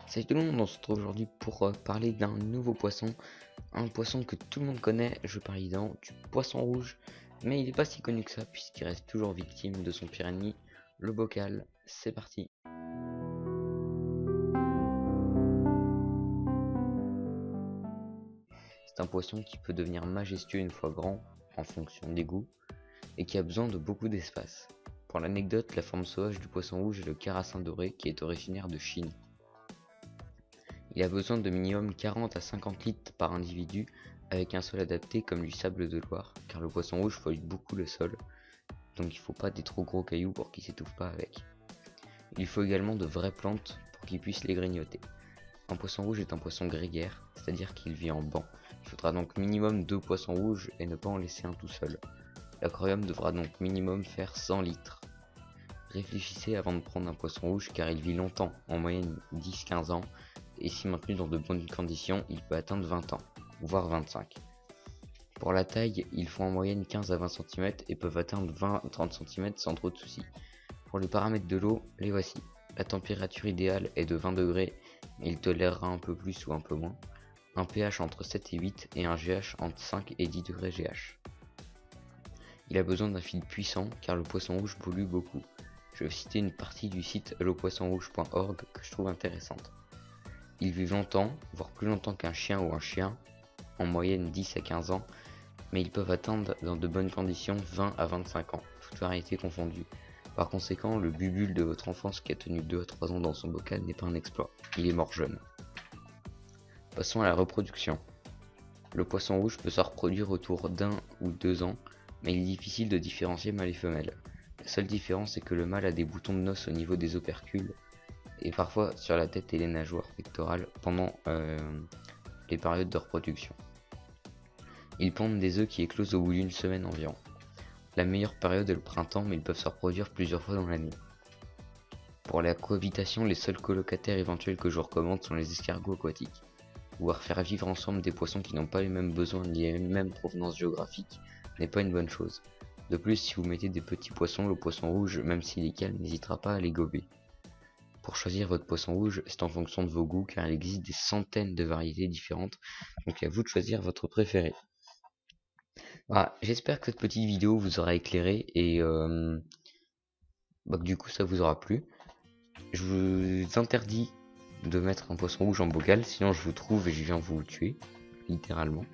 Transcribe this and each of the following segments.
Salut tout le monde, on se retrouve aujourd'hui pour parler d'un nouveau poisson. Un poisson que tout le monde connaît, je parle évidemment du poisson rouge. Mais il n'est pas si connu que ça puisqu'il reste toujours victime de son pire ennemi, le bocal. C'est parti. C'est un poisson qui peut devenir majestueux une fois grand, en fonction des goûts, et qui a besoin de beaucoup d'espace. Pour l'anecdote, la forme sauvage du poisson rouge est le carassin doré qui est originaire de Chine. Il a besoin de minimum 40 à 50 litres par individu avec un sol adapté comme du sable de Loire, car le poisson rouge feuille beaucoup le sol, donc il faut pas des trop gros cailloux pour qu'il s'étouffe pas avec. Il faut également de vraies plantes pour qu'il puisse les grignoter. Un poisson rouge est un poisson grégaire, c'est-à-dire qu'il vit en banc. Il faudra donc minimum 2 poissons rouges et ne pas en laisser un tout seul. L'aquarium devra donc minimum faire 100 litres. Réfléchissez avant de prendre un poisson rouge car il vit longtemps, en moyenne 10-15 ans, et si maintenu dans de bonnes conditions, il peut atteindre 20 ans, voire 25. Pour la taille, ils font en moyenne 15 à 20 cm et peuvent atteindre 20-30 cm sans trop de soucis. Pour les paramètres de l'eau, les voici. La température idéale est de 20 degrés, mais il tolérera un peu plus ou un peu moins. Un pH entre 7 et 8 et un GH entre 5 et 10 degrés GH. Il a besoin d'un fil puissant car le poisson rouge pollue beaucoup. Je vais citer une partie du site lepoissonrouge.org que je trouve intéressante. Ils vivent longtemps, voire plus longtemps qu'un chien ou un chien, en moyenne 10 à 15 ans, mais ils peuvent atteindre dans de bonnes conditions 20 à 25 ans, toutes variétés confondues. Par conséquent, le bubule de votre enfance qui a tenu 2 à 3 ans dans son bocal n'est pas un exploit, il est mort jeune. Passons à la reproduction. Le poisson rouge peut se reproduire autour d'1 ou 2 ans, mais il est difficile de différencier mâle et femelle. La seule différence est que le mâle a des boutons de noces au niveau des opercules, et parfois sur la tête et les nageoires pectorales pendant les périodes de reproduction. Ils pondent des œufs qui éclosent au bout d'une semaine environ. La meilleure période est le printemps, mais ils peuvent se reproduire plusieurs fois dans l'année. Pour la cohabitation, les seuls colocataires éventuels que je recommande sont les escargots aquatiques. Pouvoir faire vivre ensemble des poissons qui n'ont pas les mêmes besoins ni les mêmes provenances géographiques n'est pas une bonne chose. De plus, si vous mettez des petits poissons, le poisson rouge, même s'il est calme, n'hésitera pas à les gober. Pour choisir votre poisson rouge, c'est en fonction de vos goûts car il existe des centaines de variétés différentes, donc à vous de choisir votre préféré. Voilà, j'espère que cette petite vidéo vous aura éclairé et que du coup ça vous aura plu. Je vous interdis de mettre un poisson rouge en bocal, sinon je vous trouve et je viens vous tuer, littéralement.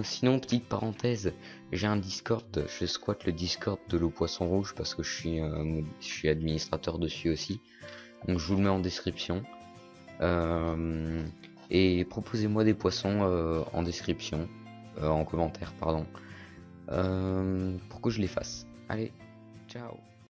Sinon, petite parenthèse, j'ai un Discord, je squatte le Discord de Le Poisson Rouge parce que je suis administrateur dessus aussi, donc je vous le mets en description. Et proposez-moi des poissons en description, en commentaire, pardon, pour que je les fasse. Allez, ciao.